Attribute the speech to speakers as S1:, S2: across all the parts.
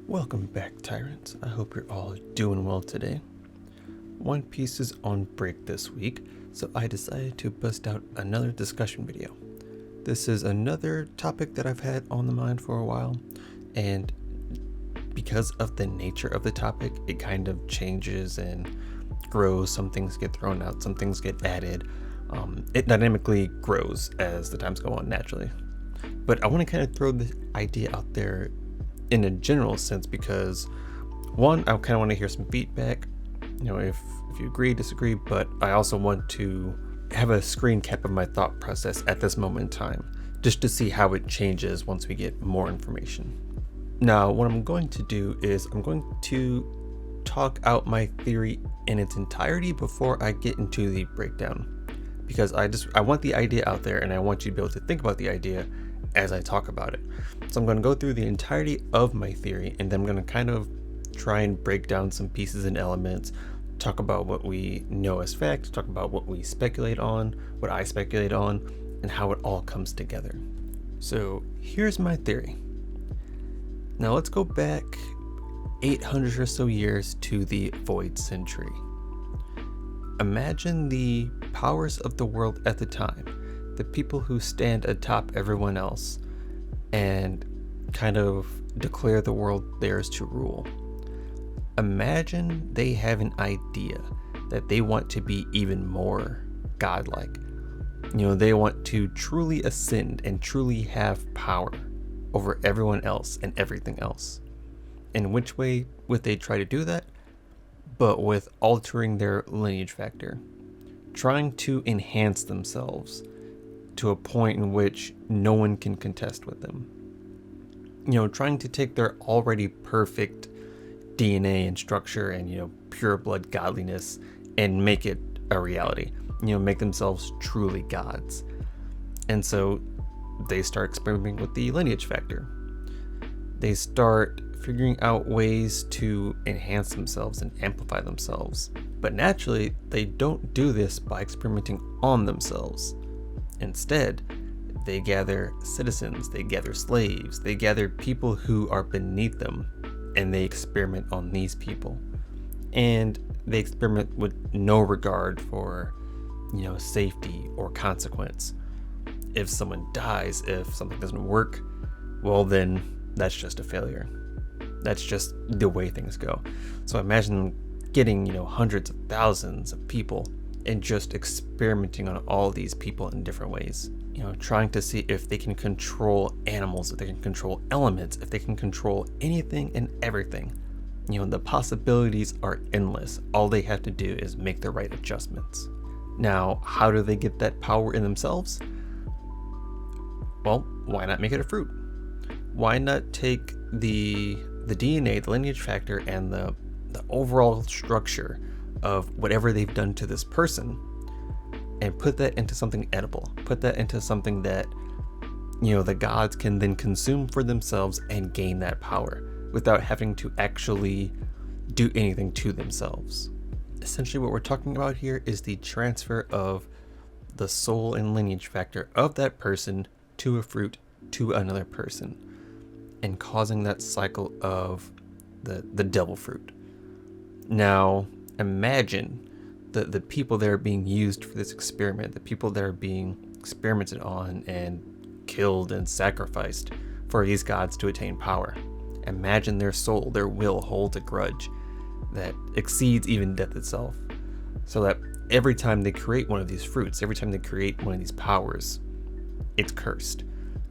S1: Welcome back, Tyrants. I hope you're all doing well today. One Piece is on break this week, so I decided to bust out another discussion video. This is another topic that I've had on the mind for a while, and because of the nature of the topic, it kind of changes and grows. Some things get thrown out, some things get added. It dynamically grows as the times go on naturally. But I want to kind of throw the idea out there in a general sense because, one, I kind of want to hear some feedback, if you agree, disagree, but I also want to have a screen cap of my thought process at this moment in time, just to see how it changes once we get more information. Now, what I'm going to do is I'm going to talk out my theory in its entirety before I get into the breakdown, because I want the idea out there and I want you to be able to think about the idea as I talk about it. So I'm going to go through the entirety of my theory, and then I'm going to kind of try and break down some pieces and elements, talk about what we know as fact, talk about what we speculate on, what I speculate on, and how it all comes together. So here's my theory. Now let's go back 800 or so years to the Void Century. Imagine the powers of the world at the time, the people who stand atop everyone else and kind of declare the world theirs to rule. Imagine they have an idea that they want to be even more godlike. They want to truly ascend and truly have power over everyone else and everything else. In which way would they try to do that? But with altering their lineage factor, trying to enhance themselves to a point in which no one can contest with them. Trying to take their already perfect DNA and structure and, pure blood godliness and make it a reality. Make themselves truly gods. And so they start experimenting with the lineage factor. They start figuring out ways to enhance themselves and amplify themselves. But naturally, they don't do this by experimenting on themselves. Instead, they gather citizens, they gather slaves, they gather people who are beneath them, and they experiment on these people. And they experiment with no regard for, safety or consequence. If someone dies, if something doesn't work, well then that's just a failure. That's just the way things go. So imagine getting, hundreds of thousands of people and just experimenting on all these people in different ways. Trying to see if they can control animals, if they can control elements, if they can control anything and everything. The possibilities are endless. All they have to do is make the right adjustments. Now, how do they get that power in themselves? Well, why not make it a fruit? Why not take the DNA, the lineage factor, and the overall structure of whatever they've done to this person and put that into something edible, put that into something that, the gods can then consume for themselves and gain that power without having to actually do anything to themselves. Essentially what we're talking about here is the transfer of the soul and lineage factor of that person to a fruit to another person and causing that cycle of the devil fruit. Now, imagine the people that are being used for this experiment, the people that are being experimented on and killed and sacrificed for these gods to attain power. Imagine their soul, their will holds a grudge that exceeds even death itself. So that every time they create one of these fruits, every time they create one of these powers, it's cursed.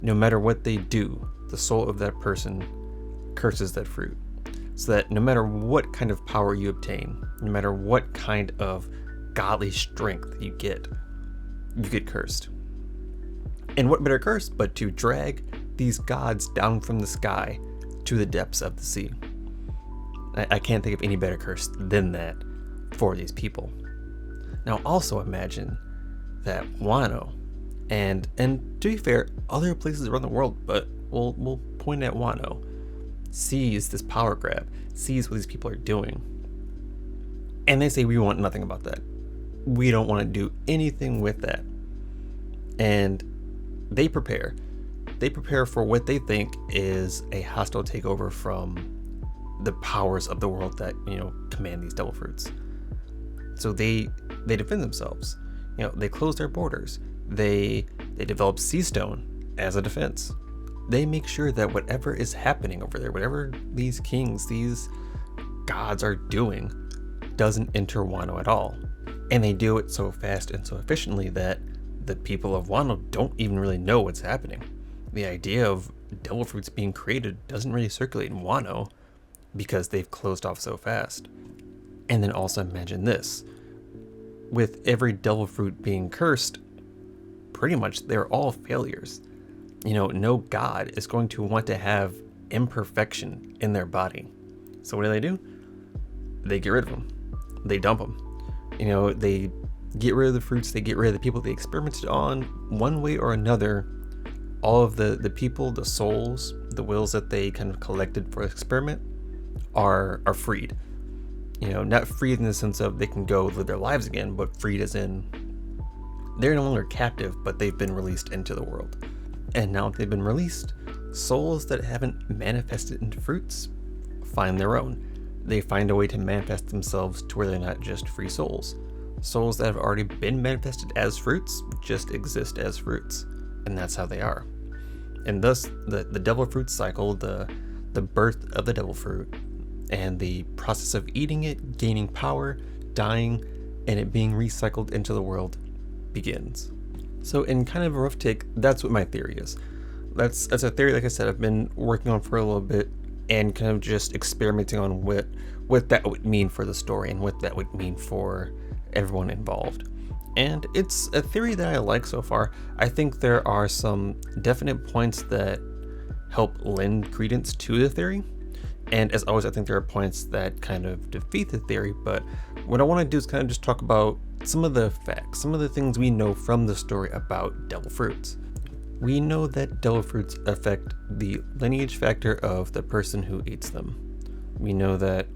S1: No matter what they do, the soul of that person curses that fruit. So that no matter what kind of power you obtain, no matter what kind of godly strength you get cursed. And what better curse but to drag these gods down from the sky to the depths of the sea. I can't think of any better curse than that for these people. Now also imagine that Wano, and to be fair, other places around the world, but we'll point at Wano, sees this power grab, sees what these people are doing, and they say, we want nothing about that. We don't want to do anything with that. And they prepare for what they think is a hostile takeover from the powers of the world that, command these devil fruits. So they defend themselves. They close their borders. They develop sea stone as a defense. They make sure that whatever is happening over there, whatever these kings, these gods are doing, doesn't enter Wano at all. And they do it so fast and so efficiently that the people of Wano don't even really know what's happening. The idea of devil fruits being created doesn't really circulate in Wano because they've closed off so fast. And then also imagine this. With every devil fruit being cursed, pretty much they're all failures. No god is going to want to have imperfection in their body. So what do? They get rid of them. They dump them. They get rid of the fruits. They get rid of the people they experimented on. One way or another, all of the people, the souls, the wills that they kind of collected for the experiment are freed. Not freed in the sense of they can go live their lives again, but freed as in they're no longer captive, but they've been released into the world. And now that they've been released, souls that haven't manifested into fruits find their own. They find a way to manifest themselves to where they're not just free souls. Souls that have already been manifested as fruits just exist as fruits. And that's how they are. And thus, the devil fruit cycle, the birth of the devil fruit, and the process of eating it, gaining power, dying, and it being recycled into the world begins. So in kind of a rough take, that's what my theory is. That's a theory, like I said, I've been working on for a little bit and kind of just experimenting on what that would mean for the story and what that would mean for everyone involved. And it's a theory that I like so far. I think there are some definite points that help lend credence to the theory. And as always, I think there are points that kind of defeat the theory, but what I want to do is kind of just talk about some of the facts, some of the things we know from the story about devil fruits. We know that devil fruits affect the lineage factor of the person who eats them. We know that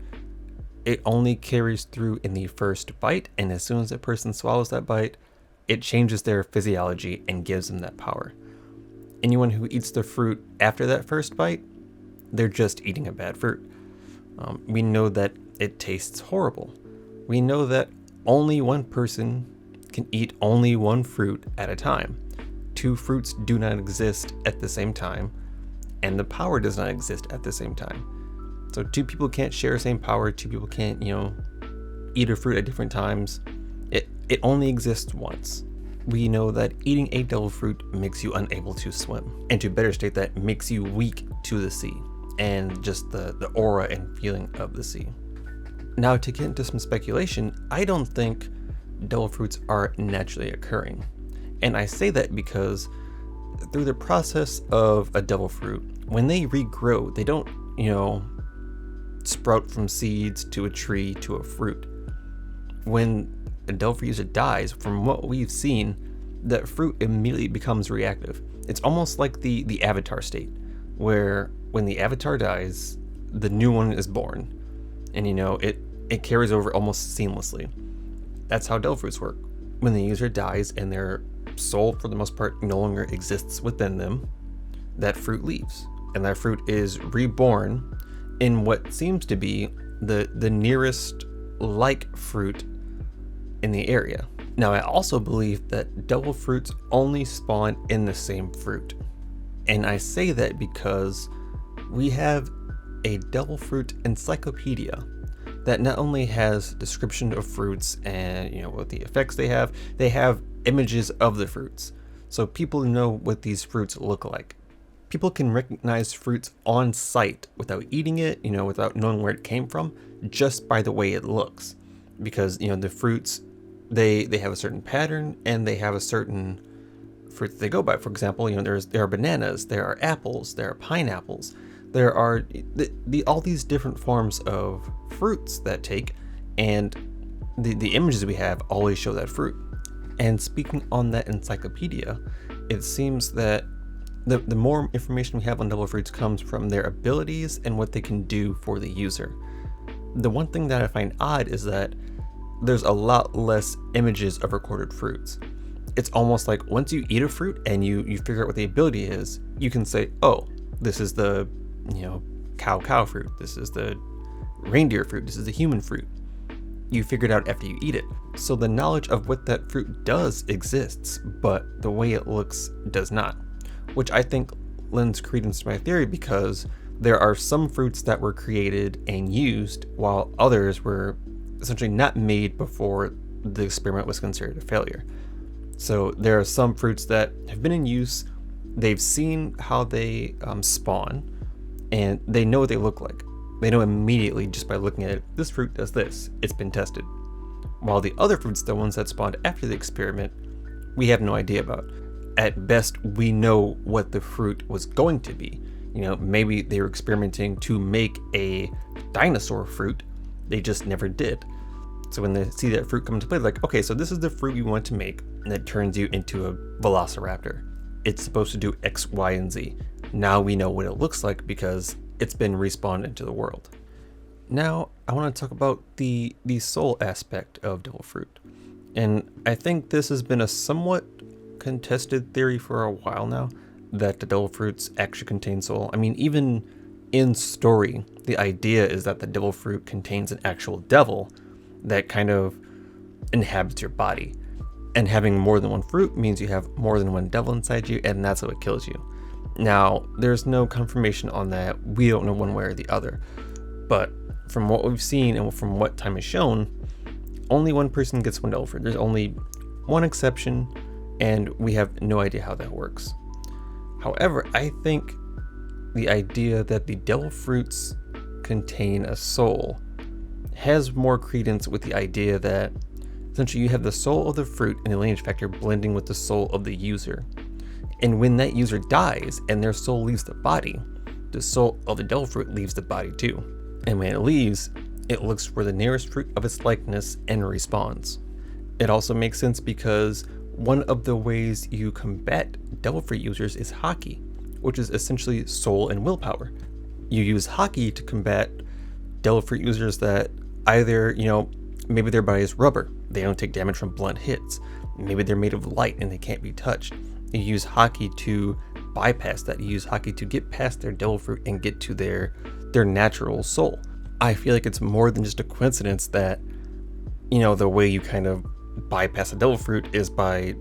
S1: it only carries through in the first bite, and as soon as a person swallows that bite, it changes their physiology and gives them that power. Anyone who eats the fruit after that first bite, they're just eating a bad fruit. We know that it tastes horrible. We know that only one person can eat only one fruit at a time. Two fruits do not exist at the same time, and the power does not exist at the same time. So two people can't share the same power. Two people can't, eat a fruit at different times. It only exists once. We know that eating a devil fruit makes you unable to swim, and to better state that, makes you weak to the sea and just the aura and feeling of the sea. Now, to get into some speculation, I don't think devil fruits are naturally occurring. And I say that because through the process of a devil fruit, when they regrow, they don't, sprout from seeds to a tree to a fruit. When a devil fruit user dies, from what we've seen, that fruit immediately becomes reactive. It's almost like the avatar state, where when the avatar dies, the new one is born. And it carries over almost seamlessly. That's how devil fruits work. When the user dies and their soul, for the most part, no longer exists within them, that fruit leaves. And that fruit is reborn in what seems to be the nearest like fruit in the area. Now, I also believe that devil fruits only spawn in the same fruit. And I say that because we have a devil fruit encyclopedia that not only has description of fruits and what the effects they have images of the fruits, so people know what these fruits look like. People can recognize fruits on sight without eating it, without knowing where it came from, just by the way it looks, because the fruits, they have a certain pattern and they have a certain fruit that they go by. For example, there are bananas, there are apples, there are pineapples. There are all these different forms of fruits that take, and the images we have always show that fruit. And speaking on that encyclopedia, it seems that the more information we have on devil fruits comes from their abilities and what they can do for the user. The one thing that I find odd is that there's a lot less images of recorded fruits. It's almost like once you eat a fruit and you figure out what the ability is, you can say, oh, this is the cow fruit, this is the reindeer fruit, this is a human fruit. You figure it out after you eat it. So the knowledge of what that fruit does exists, but the way it looks does not. Which I think lends credence to my theory, because there are some fruits that were created and used while others were essentially not made before the experiment was considered a failure. So there are some fruits that have been in use, they've seen how they spawn, and they know what they look like. They know immediately just by looking at it, this fruit does this, it's been tested. While the other fruits, the ones that spawned after the experiment, we have no idea about. At best, we know what the fruit was going to be. You know, maybe they were experimenting to make a dinosaur fruit, they just never did. So when they see that fruit come into play, they're like, okay, so this is the fruit we want to make, and it turns you into a velociraptor. It's supposed to do X, Y, and Z. Now we know what it looks like because it's been respawned into the world. Now I want to talk about the soul aspect of devil fruit. And I think this has been a somewhat contested theory for a while now, that the devil fruits actually contain soul. I mean, even in story, the idea is that the devil fruit contains an actual devil that kind of inhabits your body. And having more than one fruit means you have more than one devil inside you, and that's what kills you. Now, there's no confirmation on that. We don't know one way or the other. But from what we've seen and from what time has shown, only one person gets one devil fruit. There's only one exception, and we have no idea how that works. However, I think the idea that the devil fruits contain a soul has more credence with the idea that essentially you have the soul of the fruit and the lineage factor blending with the soul of the user. And when that user dies and their soul leaves the body, the soul of the devil fruit leaves the body too. And when it leaves, it looks for the nearest fruit of its likeness and respawns. It also makes sense because one of the ways you combat devil fruit users is Haki, which is essentially soul and willpower. You use Haki to combat devil fruit users that either, maybe their body is rubber, they don't take damage from blunt hits. Maybe they're made of light and they can't be touched. You use Haki to bypass that. You use Haki to get past their devil fruit and get to their natural soul. I feel like it's more than just a coincidence that, the way you kind of bypass a devil fruit is by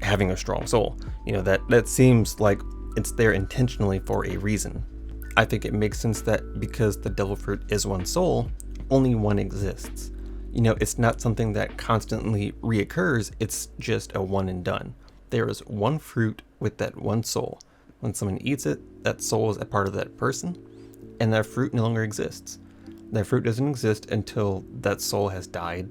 S1: having a strong soul. That seems like it's there intentionally for a reason. I think it makes sense that because the devil fruit is one soul, only one exists. It's not something that constantly reoccurs, it's just a one and done. There is one fruit with that one soul. When someone eats it, that soul is a part of that person, and that fruit no longer exists. That fruit doesn't exist until that soul has died,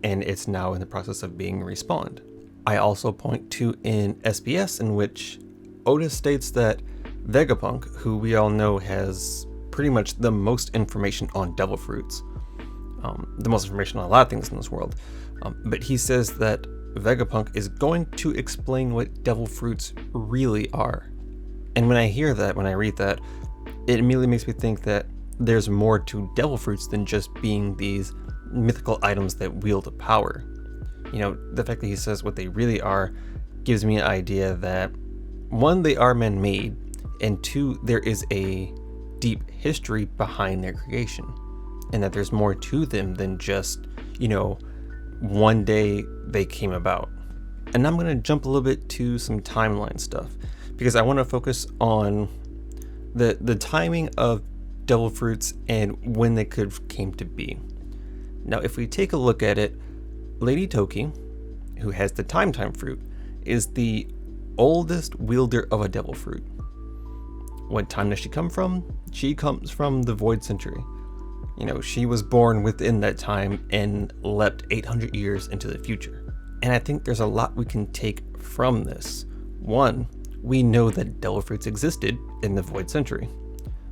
S1: and it's now in the process of being respawned. I also point to in SBS, in which Otis states that Vegapunk, who we all know has pretty much the most information on devil fruits, the most information on a lot of things in this world, but he says that Vegapunk is going to explain what devil fruits really are. And when I hear that, when I read that, it immediately makes me think that there's more to devil fruits than just being these mythical items that wield a power. The fact that he says what they really are gives me an idea that, one, they are man-made, and two, there is a deep history behind their creation, and that there's more to them than just, one day they came about. And I'm going to jump a little bit to some timeline stuff, because I want to focus on the timing of devil fruits and when they could have came to be. Now, if we take a look at it, Lady Toki, who has the Time fruit, is the oldest wielder of a devil fruit. What time does she come from? She comes from the Void Century. She was born within that time and leapt 800 years into the future. And I think there's a lot we can take from this. One, we know that devil fruits existed in the Void Century.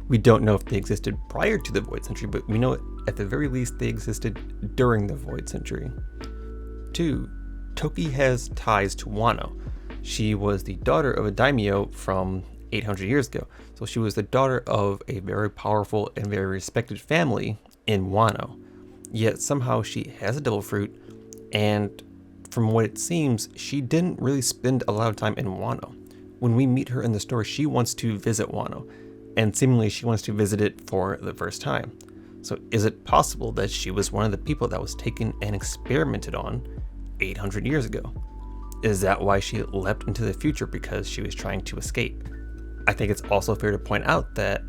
S1: We don't know if they existed prior to the Void Century, but we know at the very least they existed during the Void Century. Two, Toki has ties to Wano. She was the daughter of a daimyo from 800 years ago. So she was the daughter of a very powerful and very respected family in Wano. Yet somehow she has a devil fruit, and from what it seems, she didn't really spend a lot of time in Wano. When we meet her in the story, she wants to visit Wano, and seemingly she wants to visit it for the first time. So is it possible that she was one of the people that was taken and experimented on 800 years ago? Is that why she leapt into the future, because she was trying to escape? I think it's also fair to point out that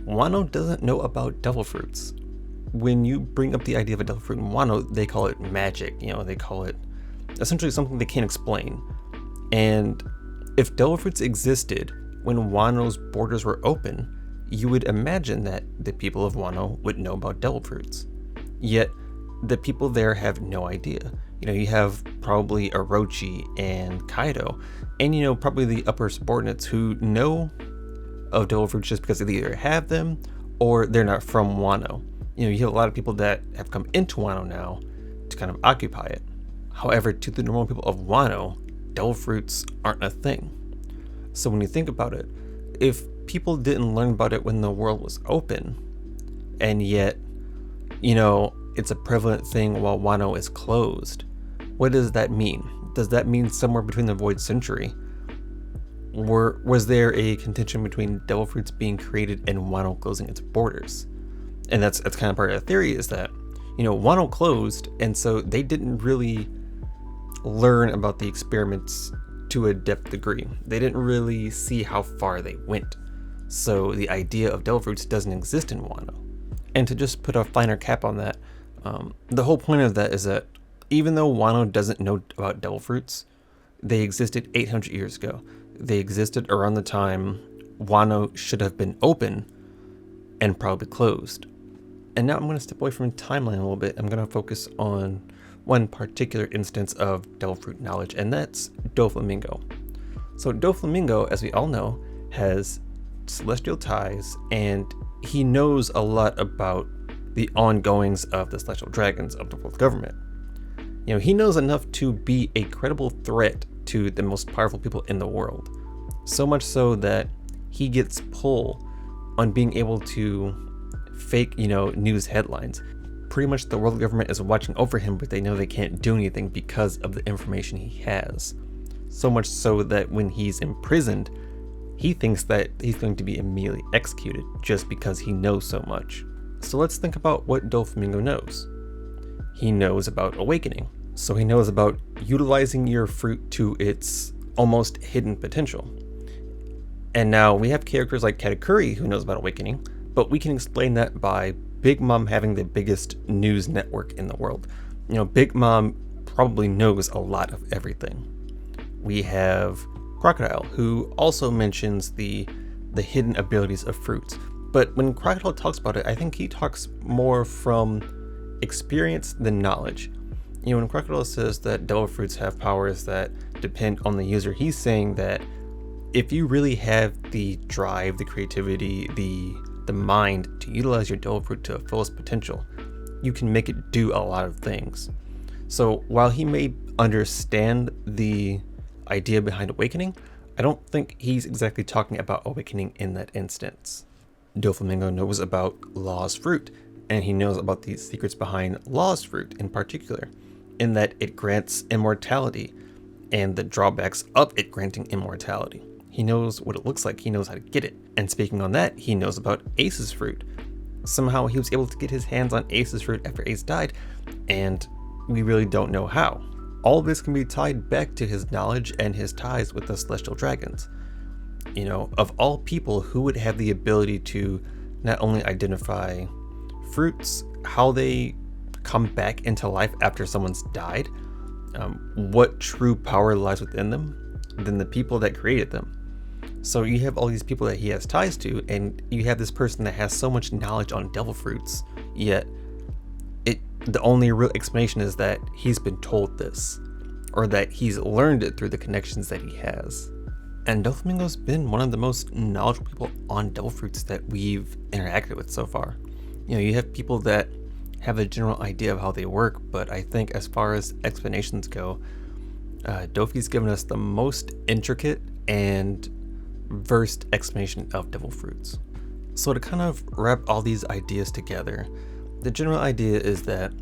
S1: Wano doesn't know about devil fruits. When you bring up the idea of a devil fruit in Wano, they call it magic. They call it essentially something they can't explain. And if devil fruits existed when Wano's borders were open, you would imagine that the people of Wano would know about devil fruits. Yet, the people there have no idea. You have probably Orochi and Kaido, and probably the upper subordinates who know of devil fruits just because they either have them or they're not from Wano. You have a lot of people that have come into Wano now to kind of occupy it. However, to the normal people of Wano, devil fruits aren't a thing. So when you think about it, if people didn't learn about it when the world was open, and yet, it's a prevalent thing while Wano is closed, what does that mean? Does that mean somewhere between the Void Century, was there a contention between devil fruits being created and Wano closing its borders? And that's kind of part of the theory, is that, Wano closed, and so they didn't really learn about the experiments to a depth degree. They didn't really see how far they went. So the idea of devil fruits doesn't exist in Wano. And to just put a finer cap on that, the whole point of that is that even though Wano doesn't know about devil fruits, they existed 800 years ago. They existed around the time Wano should have been open and probably closed. And now I'm going to step away from timeline a little bit. I'm going to focus on one particular instance of devil fruit knowledge, and that's Doflamingo. So Doflamingo, as we all know, has celestial ties, and he knows a lot about the ongoings of the celestial dragons of the world government. He knows enough to be a credible threat to the most powerful people in the world. So much so that he gets pull on being able to fake, news headlines. Pretty much the world government is watching over him, but they know they can't do anything because of the information he has. So much so that when he's imprisoned, he thinks that he's going to be immediately executed just because he knows so much. So let's think about what Doflamingo knows. He knows about awakening. So he knows about utilizing your fruit to its almost hidden potential. And now we have characters like Katakuri who knows about awakening, but we can explain that by Big Mom having the biggest news network in the world. Big Mom probably knows a lot of everything. We have Crocodile, who also mentions the hidden abilities of fruits. But when Crocodile talks about it, I think he talks more from experience than knowledge. When Crocodile says that devil fruits have powers that depend on the user, he's saying that if you really have the drive, the creativity, the mind to utilize your devil fruit to its fullest potential, you can make it do a lot of things. So while he may understand the idea behind awakening, I don't think he's exactly talking about awakening in that instance. Doflamingo knows about Law's fruit, and he knows about the secrets behind Law's fruit in particular, in that it grants immortality and the drawbacks of it granting immortality. He knows what it looks like, he knows how to get it. And speaking on that, he knows about Ace's fruit. Somehow he was able to get his hands on Ace's fruit after Ace died, and we really don't know how. All of this can be tied back to his knowledge and his ties with the celestial dragons. Of all people, who would have the ability to not only identify fruits, how they come back into life after someone's died, what true power lies within them, than the people that created them. So you have all these people that he has ties to, and you have this person that has so much knowledge on devil fruits, yet the only real explanation is that he's been told this, or that he's learned it through the connections that he has. And Doflamingo's been one of the most knowledgeable people on devil fruits that we've interacted with so far. You have people that have a general idea of how they work, but I think as far as explanations go, Dofi's given us the most intricate and versed explanation of devil fruits. So to kind of wrap all these ideas together, the general idea is that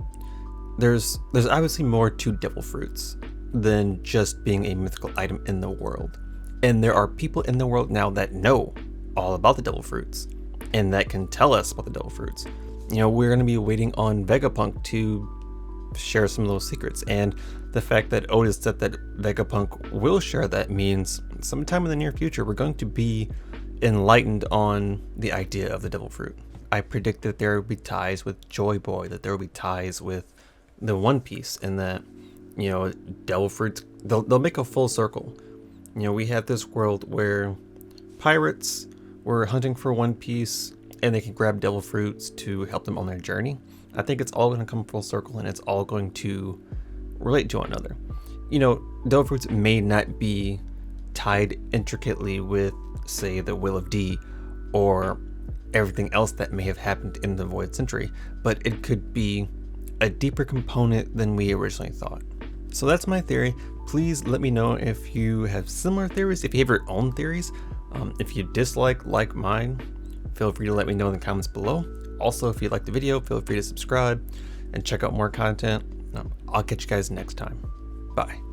S1: there's obviously more to devil fruits than just being a mythical item in the world. And there are people in the world now that know all about the devil fruits and that can tell us about the devil fruits. we're going to be waiting on Vegapunk to share some of those secrets. And the fact that Otis said that Vegapunk will share that means sometime in the near future we're going to be enlightened on the idea of the devil fruit. I predict that there will be ties with Joy Boy, that there will be ties with the One Piece, and that devil fruits, they'll make a full circle. We have this world where pirates were hunting for One Piece and they can grab devil fruits to help them on their journey. I think it's all going to come full circle and it's all going to relate to one another. Devil fruits may not be tied intricately with, say, the Will of D or everything else that may have happened in the Void Century, but it could be a deeper component than we originally thought. So that's my theory. Please let me know if you have similar theories, if you have your own theories. If you dislike like mine, feel free to let me know in the comments below. Also, if you like the video, feel free to subscribe and check out more content. I'll catch you guys next time. Bye.